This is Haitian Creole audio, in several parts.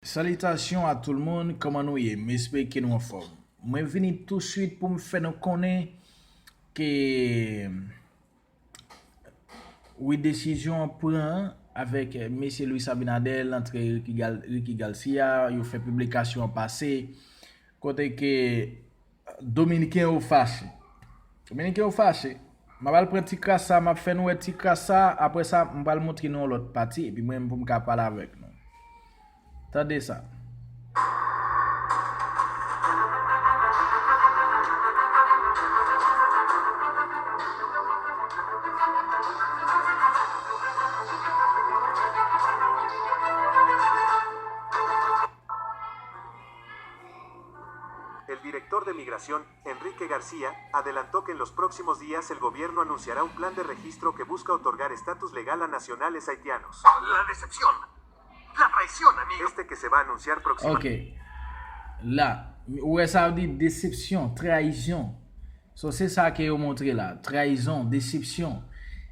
Salutations à tout le monde, comment nous y est? J'espère que nous en forme. Moi, venu tout de suite pour me faire nous connaître que oui, décision prend avec M. Luis Abinadel entre Ricky Garcia, il fait publication passée, côté que Dominicain au fâché. Dominicain au fâché. Je vais prendre petit crassa, je vais faire nous petit crassa, après ça, je vais montrer nous l'autre partie, et puis moi, je vais parler avec nous. Attendez ça. El director de Migración, Enrique García, adelantó que en los próximos días el gobierno anunciará un plan de registro que busca otorgar estatus legal a nacionales haitianos. La decepción, la traición, amigo. Este que se va a anunciar próximamente. Ok. Là, ouais, ça veut dire déception, trahison. So, c'est ça que vous montrez là. Trahison, déception.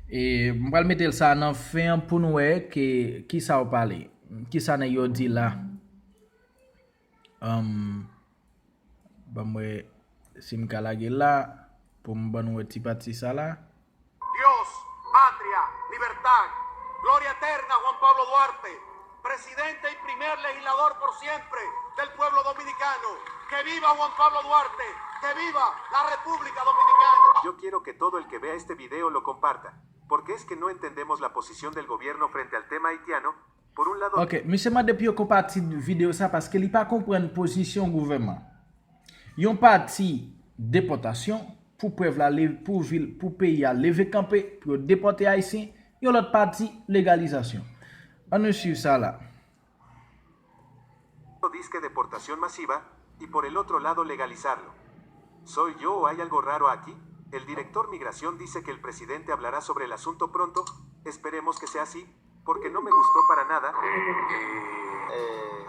Et je vais mettre ça dans fin pour nous voir qui ça va parler. Qui ça n'a dit là. Moi, si je vais là, pour me donner un petit parti ça là. Dios, patria, libertad, gloria eterna Juan Pablo Duarte, presidente y primer legislador por siempre del pueblo dominicano. ¡Que viva Juan Pablo Duarte! ¡Que viva la República Dominicana! Yo quiero que todo el que vea este video lo comparta, porque es que no entendemos la posición del gobierno frente al tema haitiano. Por un lado... Ok, monsieur m'a depuis compartir vidéo ça parce qu'il pas comprendre position gouvernement. Yon parti déportation pour pour pays à lever camper pour déporter haïtien, yon l'autre parti légalisation. On nous suit ça là. Disque deportación masiva y por el otro lado legalizarlo. ¿Soy yo o hay algo raro aquí? El director Migración dice que el presidente hablará sobre el asunto pronto. Esperemos que sea así, porque no me gustó para nada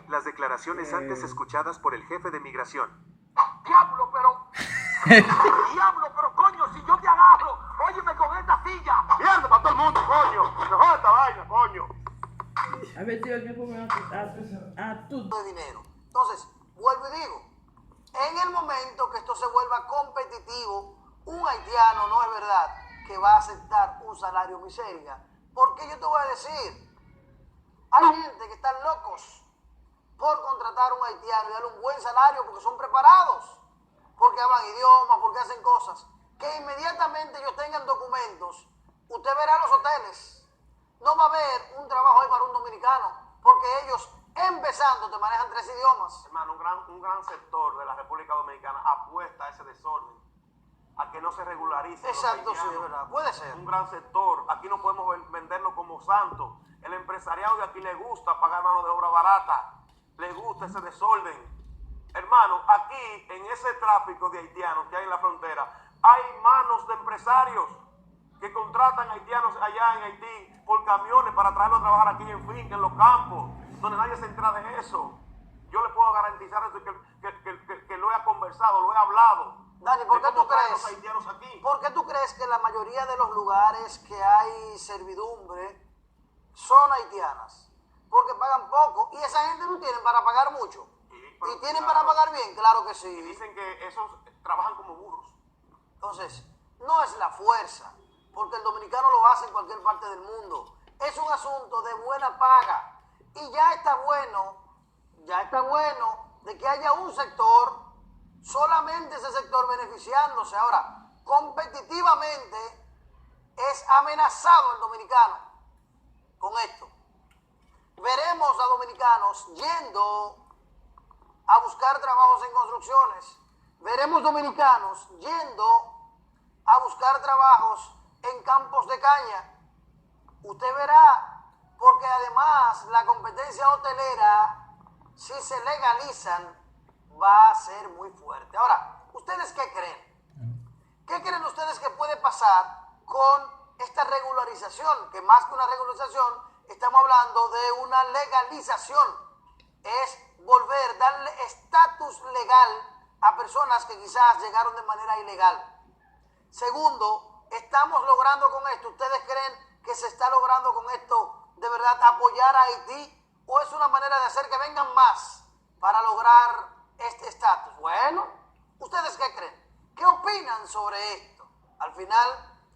las declaraciones antes escuchadas por el jefe de Migración. ¡Diablo, pero! ¡Diablo, pero coño, si yo te agarro! ¡Óyeme con esta silla! ¡Mierda para todo el mundo, coño! ¡Mejor esta vaina, coño! A ver, tío, que pongo a tú. De dinero. Entonces, vuelvo y digo, en el momento que esto se vuelva competitivo, un haitiano no es verdad que va a aceptar un salario miseria. Porque yo te voy a decir, hay gente que están locos por contratar a un haitiano y darle un buen salario porque son preparados, porque hablan idiomas, porque hacen cosas, que inmediatamente ellos tengan documentos, usted verá los hoteles. No va a haber un trabajo ahí para un dominicano, porque ellos, empezando, te manejan 3 idiomas. Hermano, un gran sector de la República Dominicana apuesta a ese desorden, a que no se regularice. Exacto, sí, es verdad, puede ser. Un gran sector. Aquí no podemos vendernos como santos. El empresariado de aquí le gusta pagar mano de obra barata, le gusta ese desorden. Hermano, aquí, en ese tráfico de haitianos que hay en la frontera, hay manos de empresarios que contratan haitianos allá en Haití por camiones para traerlos a trabajar aquí en finca, en los campos, donde nadie se entera de eso. Yo le puedo garantizar eso, que lo he conversado, lo he hablado. Dani, ¿por qué tú crees? Los haitianos aquí. ¿Por qué tú crees que la mayoría de los lugares que hay servidumbre son haitianas? Porque pagan poco y esa gente no tienen para pagar mucho. ¿Y tienen para pagar bien? Claro que sí. Y dicen que esos trabajan como burros. Entonces, no es la fuerza, porque el dominicano lo hace en cualquier parte del mundo. Es un asunto de buena paga. Y ya está bueno de que haya un sector, solamente ese sector beneficiándose. Ahora, competitivamente es amenazado el dominicano con esto. Veremos a dominicanos yendo a buscar trabajos en construcciones. Veremos dominicanos yendo a buscar trabajos en campos de caña. Usted verá, porque además la competencia hotelera, si se legalizan, va a ser muy fuerte. Ahora, ¿ustedes qué creen? ¿Qué creen ustedes que puede pasar con esta regularización? Que más que una regularización, estamos hablando de una legalización. Es volver, darle estatus legal a personas que quizás llegaron de manera ilegal. Segundo, estamos logrando con esto, ¿ustedes creen que se está logrando con esto de verdad apoyar a Haití o es una manera de hacer que vengan más para lograr este estatus? Bueno, ¿ustedes qué creen? ¿Qué opinan sobre esto? Al final,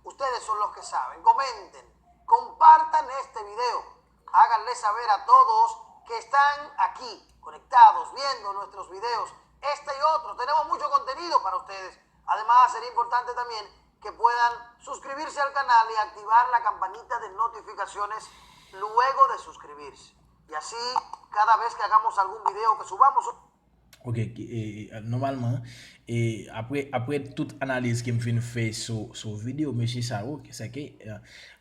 ustedes son los que saben. Comenten, compartan este video, háganle saber a todos que están aquí conectados, viendo nuestros videos, este y otros. Tenemos mucho contenido para ustedes. Además, sería importante también que puedan suscribirse al canal y activar la campanita de notificaciones luego de suscribirse. Y así, cada vez que hagamos algún video, que subamos... Ok, normalement, après toute analyse que me fin fait sur vidéo, M. Sao, c'est que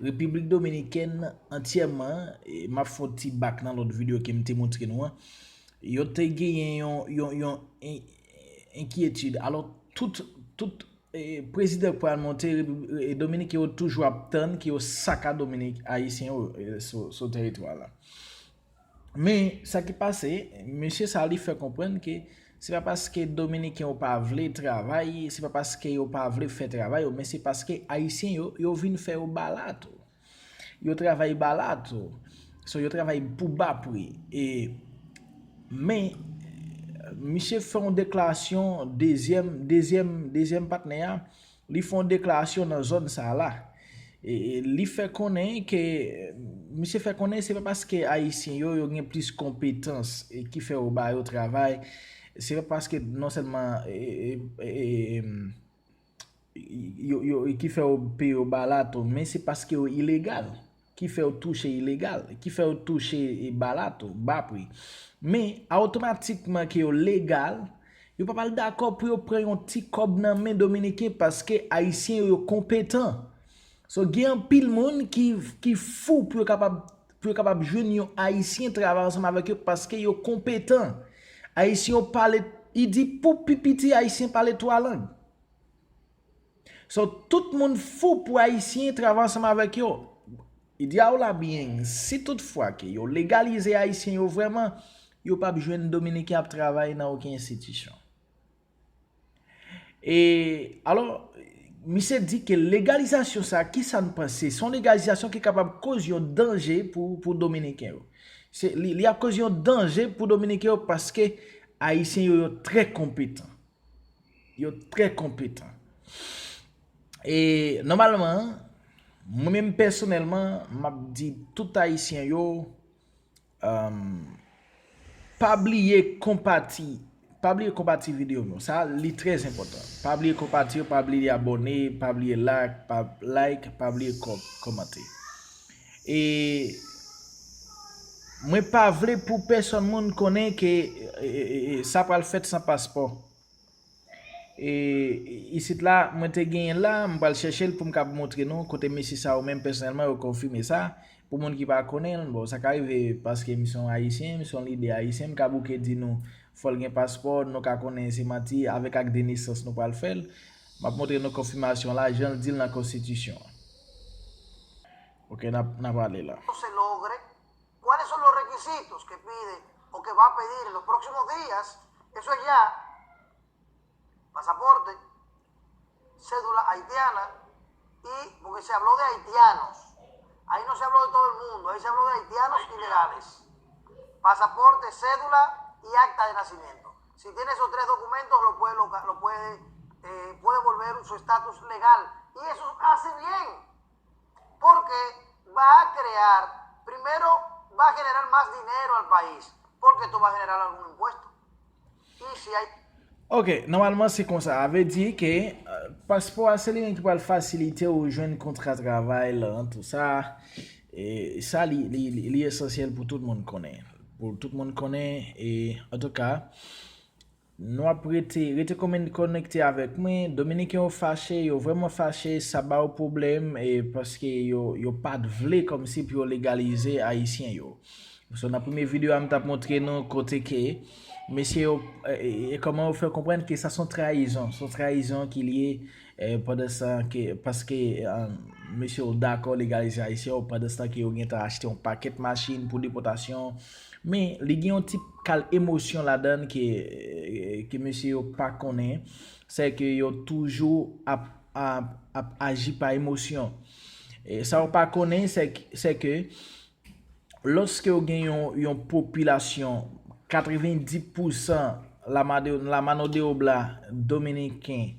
République Dominicaine entièrement, m'a fait un petit bac dans l'autre vidéo qui me te montré nous, yo te gagné yon inquiétude. Alors, tout président pour monter Dominique yo toujours attend qui yo sac Dominique haïtien sur territoire là. Mais ça qui passe, monsieur Sali fait comprendre que c'est pas parce que Dominicains ont pas voulu travailler, c'est pas parce que ont pas voulu faire travail, mais c'est parce que haïtiens yo viennent faire au balato. Yo travaille balato. So yo travaille pour bas prix et mais monsieur fait une déclaration deuxième partenaire, ils font une déclaration dans zone ça là. Et li fait connaître que monsieur fait connaître c'est pas parce que haïtien yo gen plus compétence et qui fait au bas au travail, c'est pas parce que non seulement qui fait au pays au balato, mais c'est parce que illégal qui fait au toucher illégal, qui fait au toucher balato bas prix. Mais automatiquement que légal, yo pas d'accord pour prendre un petit cob nan main dominicain parce que haïtien yo compétent. So gen pile monde qui fou pour capable joindre yon haïtien travailler ensemble avec eux parce que yo compétent. Haïtien parle, il dit pour pipiti haïtien parle trois langues. So tout monde fou pour haïtien travailler ensemble avec eux. Il dit ah là bien, si toutefois que yo légaliser haïtien yo vraiment yo pas joindre dominicain à travailler dans aucune institution. Et alors monsieur dit que légalisation ça qui ça ne pense son légalisation qui est capable de causer un danger pour dominicain. C'est il y a causé un danger pour dominicain parce que haïtien yo très compétent. Yo très compétent. Et normalement moi-même personnellement m'a dit tout haïtien yo pas oublier compartir vidéo ça c'est très important. Pas oublier compartir, pas oublier abonner, pas oublier like, pas oublier commenter. Et moi pas vrai pour personne monde connaît que ça pas le fait sans passeport. Et ici là moi te gagné là, on va le chercher pour me montrer nous côté monsieur ça ou même personnellement eu confirmer ça. Pour monde qui pas connaît, bon ça arrive parce que ils sont haïtiens, ils sont leader haïtien, kabouke dit nous faut un passeport, nous ka connaît c'est mati avec acte de naissance nous pas le faire. M'a montrer nos confirmation là, j'en dis dans la constitution. OK, n'a parlé là. Se logre, ¿cuáles son los requisitos que pide o que va a pedir en los próximos días? Eso es ya pasaporte, cédula haitiana y porque se habló de haitianos. Ahí no se habló de todo el mundo, ahí se habló de haitianos ilegales. Pasaporte, cédula y acta de nacimiento. Si tiene esos tres documentos, puede volver su estatus legal. Y eso hace bien, porque va a crear, primero va a generar más dinero al país, porque esto va a generar algún impuesto. Y si hay... Ok, normalement c'est comme ça. Avait dit que passeport c'est lui qui va faciliter aux jeunes contrat de travail là, tout ça. Et ça est essentiel pour tout le monde connaît. Pour tout le monde connaît et en tout cas nous après rete connecté avec moi. Dominique yo fâché, yo vraiment fâché, ça ba au problème et parce que yo pas de vle comme si pour légaliser haïtien yo. Sur la première vidéo on t'a montré nous côté que monsieur et comment on fait comprendre que ça sont trahison qui lié pendant ça que parce que monsieur d'accord légaliser haïtien pendant ça que on a acheté un paquet de machines pour déportation mais il y a un type cal émotion là-dedans que monsieur pas connaît c'est que yo toujours agi par émotion et ça on pas connaît c'est que lorsque vous avez une population 90% la mano de obla dominicain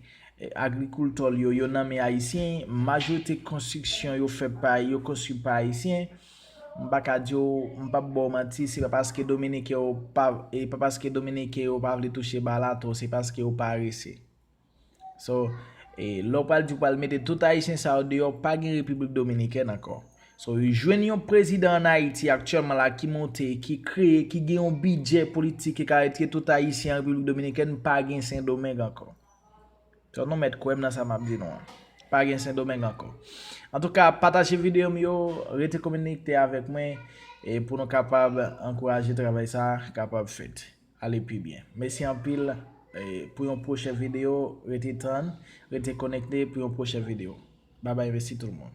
agriculteur yo nan haïtien, majorité construction yo fait par yo construit par haïtien. M'pa bon menti, c'est pas parce que Dominicain ou pas et pas parce que Dominicain ou pas vle toucher balato, c'est parce que ou pas rese. So, l'opal du pal mette tout haïtien ça dehors, pas gen République Dominicaine encore. So, yo jwenn yon président en Haïti actuellement là qui monte, qui crée, qui gen un budget politique qui caractérise tout haïtien en République Dominicaine, pas gen Saint-Domingue encore. So, non mettre quoi dans ça m'a dit non. Pas gen Saint-Domingue encore. En tout cas, partagez vidéo yo, restez connecté avec moi et pour nous capable encourager travail ça capable fait. Allez plus bien. Merci en pile pour une prochaine vidéo, restez connecté pour une prochaine vidéo. Bye bye, merci tout le monde.